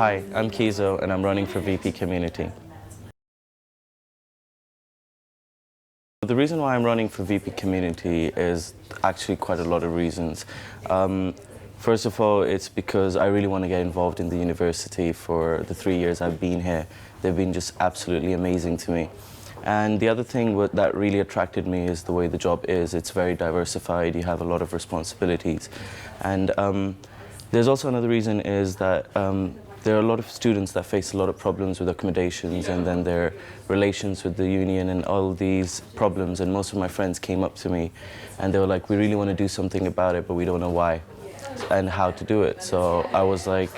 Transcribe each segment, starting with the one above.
Hi, I'm Kizo and I'm running for VP Community. The reason why I'm running for VP Community is actually quite a lot of reasons. First of all, it's because I really want to get involved in the university. For the 3 years I've been here, they've been just absolutely amazing to me. And the other thing that really attracted me is the way the job is. It's very diversified, you have a lot of responsibilities. And there's also another reason is that there are a lot of students that face a lot of problems with accommodations and then their relations with the union and all these problems. And most of my friends came up to me and they were like, we really want to do something about it, but we don't know why and how to do it. So I was like,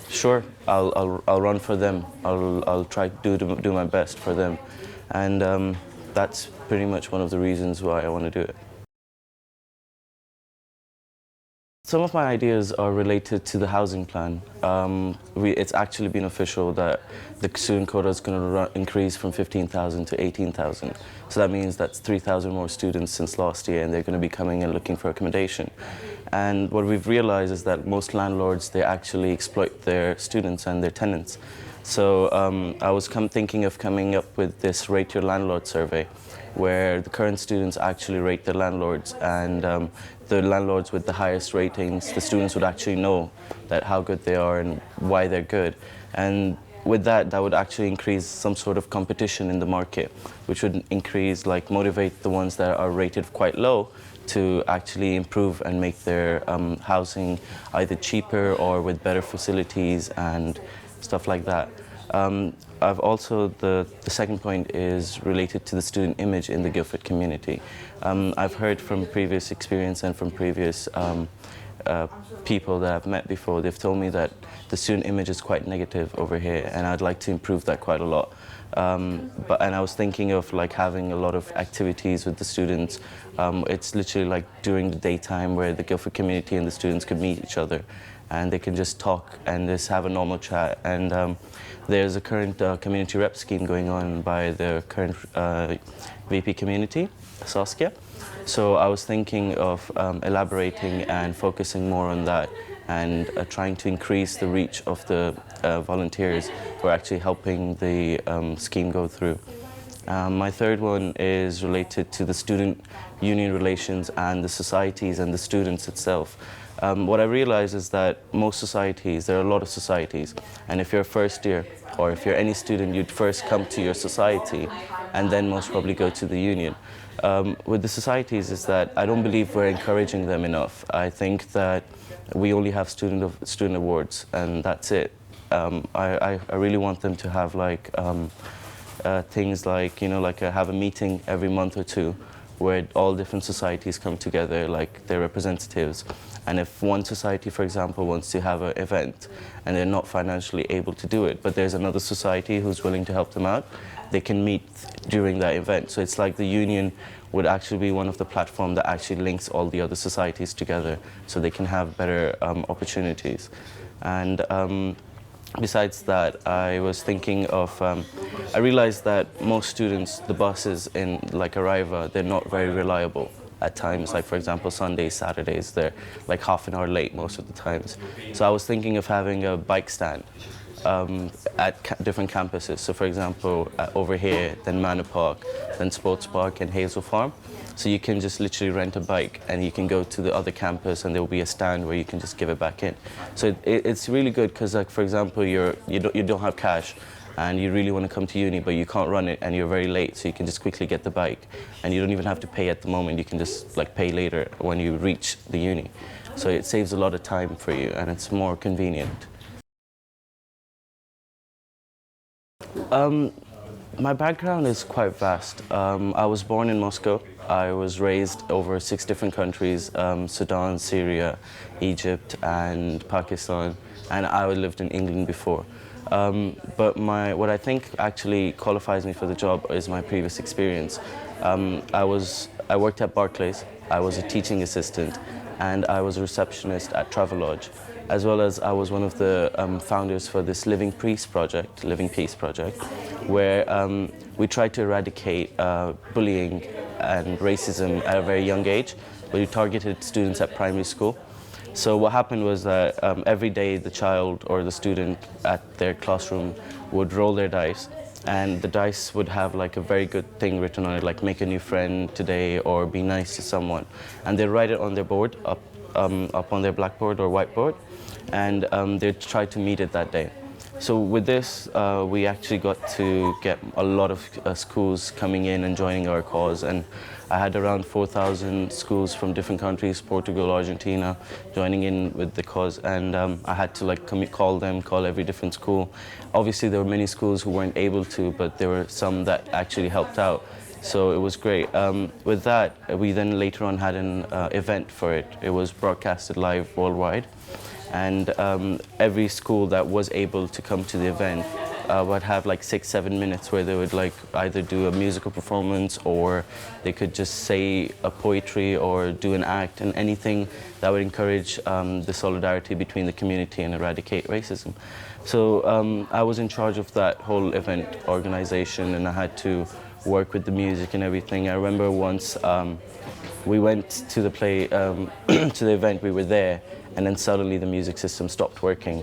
sure, I'll run for them. I'll try to do my best for them. And that's pretty much one of the reasons why I want to do it. Some of my ideas are related to the housing plan. It's actually been official that the student quota is going to increase from 15,000 to 18,000. So that means that's 3,000 more students since last year, and they're going to be coming and looking for accommodation. And what we've realized is that most landlords, they actually exploit their students and their tenants. So I was thinking of coming up with this Rate Your Landlord survey, where the current students actually rate their landlords, and the landlords with the highest ratings, the students would actually know that how good they are and why they're good. And with that would actually increase some sort of competition in the market, which would increase, motivate the ones that are rated quite low to actually improve and make their housing either cheaper or with better facilities and stuff like that. I've also, the second point is related to the student image in the Guildford community. I've heard from previous experience and from previous people that I've met before, they've told me that the student image is quite negative over here, and I'd like to improve that quite a lot. And I was thinking of having a lot of activities with the students. It's literally like during the daytime where the Guildford community and the students could meet each other and they can just talk and just have a normal chat. And there's a current community rep scheme going on by the current VP community, Saskia. So I was thinking of elaborating and focusing more on that and trying to increase the reach of the volunteers who are actually helping the scheme go through. My third one is related to the student union relations and the societies and the students itself. What I realize is that most societies, there are a lot of societies, and if you're a first year or if you're any student, you'd first come to your society and then most probably go to the union. With the societies is that I don't believe we're encouraging them enough. I think that we only have student awards and that's it. I really want them to have things like, have a meeting every month or two where all different societies come together, like their representatives. And if one society, for example, wants to have an event and they're not financially able to do it, but there's another society who's willing to help them out, they can meet during that event. So it's like the union would actually be one of the platforms that actually links all the other societies together so they can have better opportunities. And besides that, I was thinking of, I realized that most students, the buses in Arriva, they're not very reliable at times. For example, Sundays, Saturdays, they're half an hour late most of the times. So I was thinking of having a bike stand at different campuses. So for example, over here, then Manor Park, then Sports Park and Hazel Farm. So you can just literally rent a bike and you can go to the other campus and there will be a stand where you can just give it back in. So it's really good because, for example, you don't have cash and you really want to come to uni but you can't run it and you're very late, so you can just quickly get the bike and you don't even have to pay at the moment. You can just pay later when you reach the uni. So it saves a lot of time for you and it's more convenient. My background is quite vast. I was born in Moscow. I was raised over 6 different countries, Sudan, Syria, Egypt and Pakistan, and I lived in England before. But what I think actually qualifies me for the job is my previous experience. I worked at Barclays, I was a teaching assistant, and I was a receptionist at Travelodge, as well as I was one of the founders for this Living Peace project, where we tried to eradicate bullying and racism at a very young age, but we targeted students at primary school. So what happened was that every day the child or the student at their classroom would roll their dice, and the dice would have like a very good thing written on it, like make a new friend today or be nice to someone. And they write it on their board, up on their blackboard or whiteboard, and they try to meet it that day. So with this, we actually got to get a lot of schools coming in and joining our cause, and I had around 4,000 schools from different countries, Portugal, Argentina, joining in with the cause, and I had to like call every different school. Obviously there were many schools who weren't able to, but there were some that actually helped out. So it was great. With that, we then later on had an event for it. It was broadcasted live worldwide. And every school that was able to come to the event would have like 6-7 minutes where they would like either do a musical performance, or they could just say a poetry or do an act, and anything that would encourage the solidarity between the community and eradicate racism. So I was in charge of that whole event organization, and I had to work with the music and everything. I remember once we went to the to the event, we were there, and then suddenly the music system stopped working,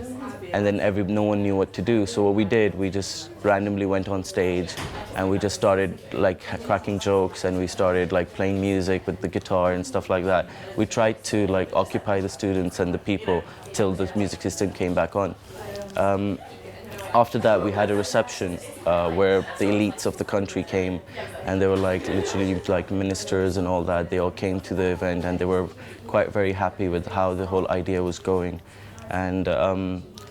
and then no one knew what to do. So what we did, we just randomly went on stage and we just started like cracking jokes, and we started like playing music with the guitar and stuff like that. We tried to like occupy the students and the people till the music system came back on. After that, we had a reception where the elites of the country came, and they were like literally like ministers and all that. They all came to the event, and they were quite very happy with how the whole idea was going, and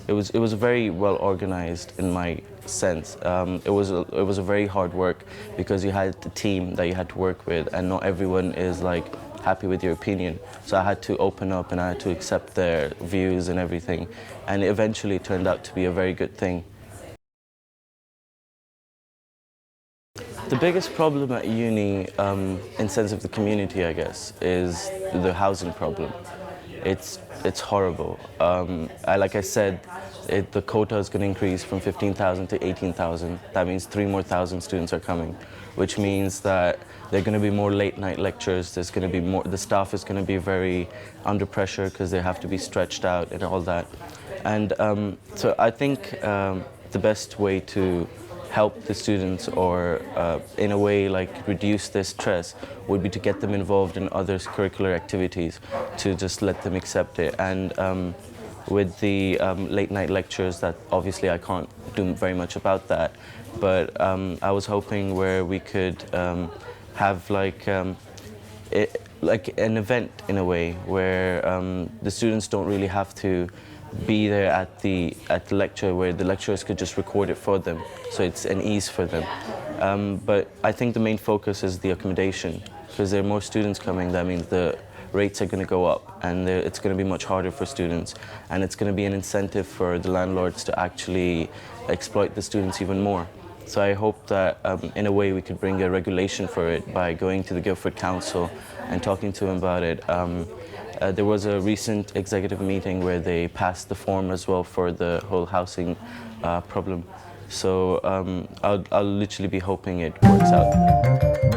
it was very well organized in my sense. It was a very hard work, because you had the team that you had to work with, and not everyone is like happy with your opinion. So I had to open up and I had to accept their views and everything, and it eventually turned out to be a very good thing. The biggest problem at uni, in sense of the community, I guess, is the housing problem. It's horrible. Like I said, the quota is going to increase from 15,000 to 18,000. That means 3,000 more students are coming, which means that there are going to be more late night lectures. There's going to be more. The staff is going to be very under pressure because they have to be stretched out and all that. And so I think the best way to help the students, or in a way like reduce their stress, would be to get them involved in other curricular activities, to just let them accept it. And with the late night lectures, that obviously I can't do very much about that, but I was hoping where we could have like an event in a way where the students don't really have to be there at the lecture, where the lecturers could just record it for them, so it's an ease for them. But I think the main focus is the accommodation, because there are more students coming. That means the rates are going to go up, and it's going to be much harder for students, and it's going to be an incentive for the landlords to actually exploit the students even more. So I hope that in a way we could bring a regulation for it by going to the Guildford Council and talking to them about it. There was a recent executive meeting where they passed the form as well for the whole housing problem. So I'll literally be hoping it works out.